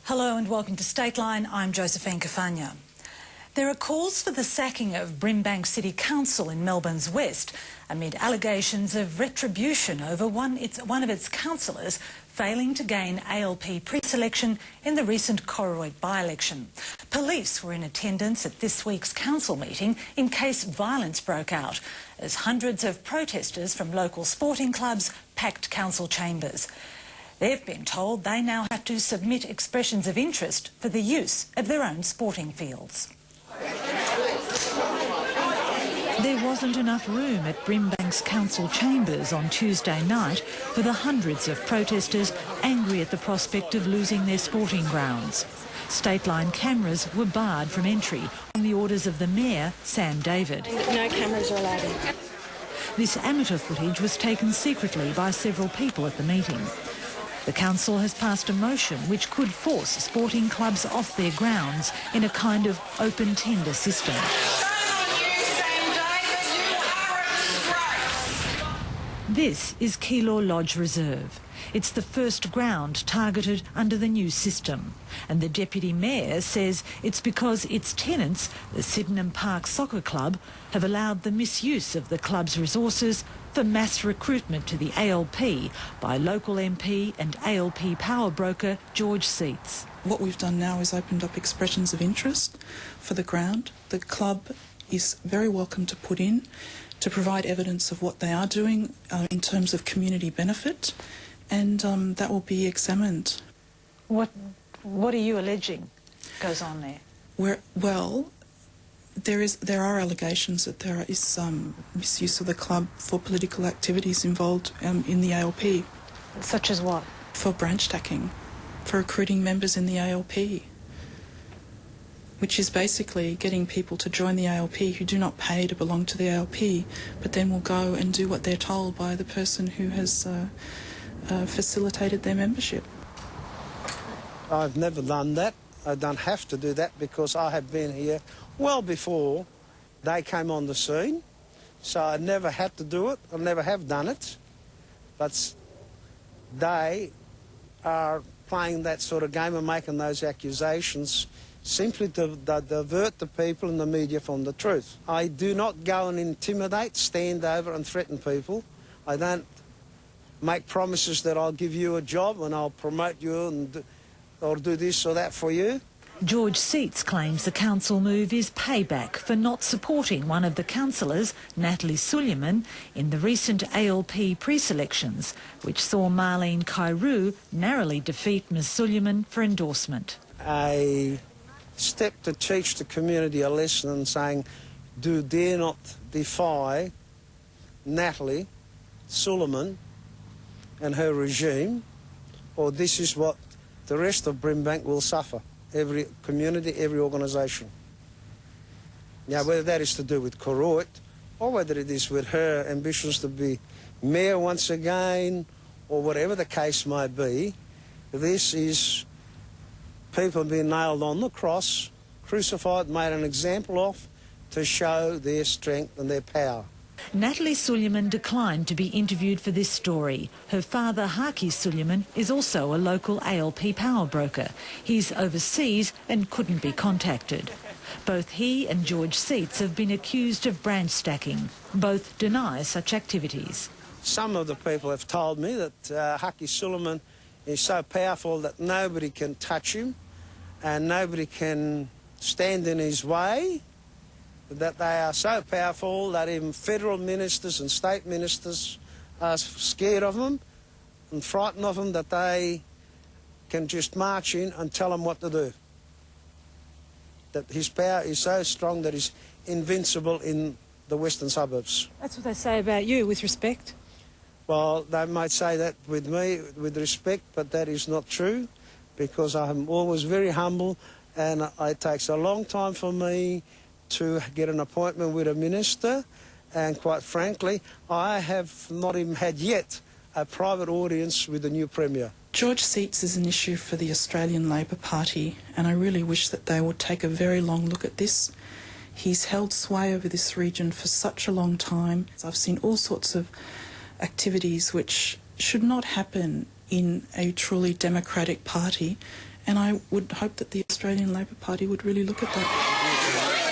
Hello and welcome to Stateline. I'm Josephine Cafagna. There are calls for the sacking of Brimbank City Council in Melbourne's west amid allegations of retribution over one of its councillors failing to gain ALP pre-selection in the recent Cororoit by-election. Police were in attendance at this week's council meeting in case violence broke out, as hundreds of protesters from local sporting clubs packed council chambers. They've been told they now have to submit expressions of interest for the use of their own sporting fields. There wasn't enough room at Brimbank's council chambers on Tuesday night for the hundreds of protesters angry at the prospect of losing their sporting grounds. Stateline cameras were barred from entry on the orders of the Mayor, Sam David. No cameras are allowed in. This amateur footage was taken secretly by several people at the meeting. The council has passed a motion which could force sporting clubs off their grounds in a kind of open tender system. This is Keilor Lodge Reserve. It's the first ground targeted under the new system. And the Deputy Mayor says it's because its tenants, the Sydenham Soccer Club, have allowed the misuse of the club's resources for mass recruitment to the ALP by local MP and ALP power broker George Seats. What we've done now is opened up expressions of interest for the ground. The club is very welcome to put in to provide evidence of what they are doing in terms of community benefit, and that will be examined. What are you alleging goes on there? There are allegations that there is misuse of the club for political activities involved in the ALP. Such as what? For branch stacking, for recruiting members in the ALP, which is basically getting people to join the ALP who do not pay to belong to the ALP, but then will go and do what they're told by the person who has facilitated their membership. I've never done that. I don't have to do that because I have been here well before they came on the scene. So I never had to do it. I never have done it. But they are playing that sort of game and making those accusations simply to divert the people in the media from the truth. I do not go and intimidate, stand over and threaten people. I don't make promises that I'll give you a job and I'll promote you or do this or that for you. George Seats claims the council move is payback for not supporting one of the councillors, Natalie Suleyman, in the recent ALP pre-selections, which saw Marlene Kairu narrowly defeat Ms Suleyman for endorsement. A step to teach the community a lesson and saying, dare not defy Natalie Suleyman and her regime, or this is what the rest of Brimbank will suffer. Every community, every organisation. Now, whether that is to do with Cororoit or whether it is with her ambitions to be mayor once again or whatever the case might be, this is people being nailed on the cross, crucified, made an example of, to show their strength and their power. Natalie Suleyman declined to be interviewed for this story. Her father, Haki Suleyman, is also a local ALP power broker. He's overseas and couldn't be contacted. Both he and George Seats have been accused of branch stacking. Both deny such activities. Some of the people have told me that Haki Suleyman is so powerful that nobody can touch him and nobody can stand in his way, that they are so powerful that even federal ministers and state ministers are scared of him and frightened of him, that they can just march in and tell him what to do. That his power is so strong that he's invincible in the western suburbs. That's what they say about you, with respect. Well, they might say that with me, with respect, but that is not true, because I'm always very humble, and it takes a long time for me to get an appointment with a minister, and quite frankly, I have not even had yet a private audience with the new Premier. George Seats is an issue for the Australian Labor Party, and I really wish that they would take a very long look at this. He's held sway over this region for such a long time. I've seen all sorts of activities which should not happen in a truly democratic party, And I would hope that the Australian Labor Party would really look at that.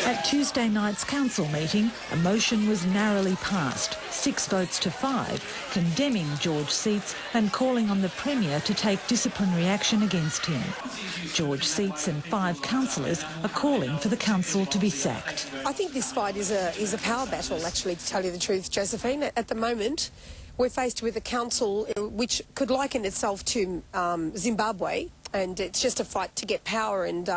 At Tuesday night's council meeting, a motion was narrowly passed, 6 votes to 5, condemning George Seats and calling on the Premier to take disciplinary action against him. George Seats and 5 councillors are calling for the council to be sacked. I think this fight is a power battle, actually, to tell you the truth, Josephine. At the moment, we're faced with a council which could liken itself to Zimbabwe, and it's just a fight to get power, and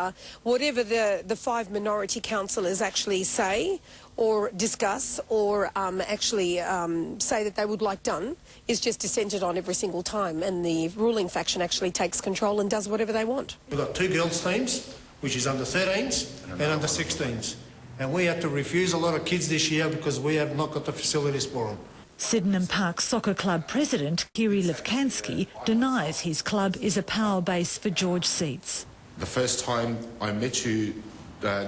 whatever the 5 minority councillors actually say or discuss or actually say that they would like done is just dissented on every single time, and the ruling faction actually takes control and does whatever they want. We've got 2 girls teams, which is under 13s and under 16s, and we had to refuse a lot of kids this year because we have not got the facilities for them. Sydenham Soccer Club president Kiri Levkansky denies his club is a power base for George Seats. The first time I met you,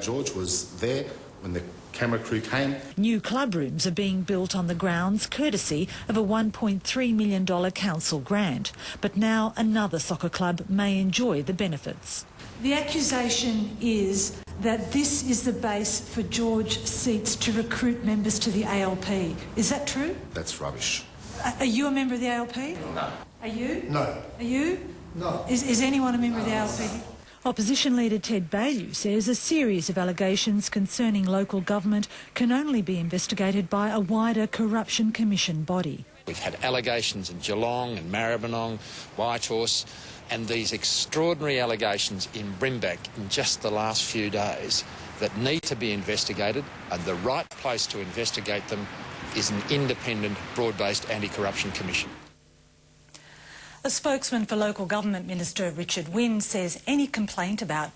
George, was there when the camera crew came. New club rooms are being built on the grounds courtesy of a $1.3 million council grant. But now another soccer club may enjoy the benefits. The accusation is that this is the base for George Seats to recruit members to the ALP. Is that true? That's rubbish. Are you a member of the ALP? No. Are you? No. Are you? No. Is anyone a member of the ALP? Opposition leader Ted Baillieu says a series of allegations concerning local government can only be investigated by a wider corruption commission body. We've had allegations in Geelong and Maribyrnong, Whitehorse, and these extraordinary allegations in Brimbank in just the last few days that need to be investigated, and the right place to investigate them is an independent, broad-based anti-corruption commission. A spokesman for Local Government Minister Richard Wynne says any complaint about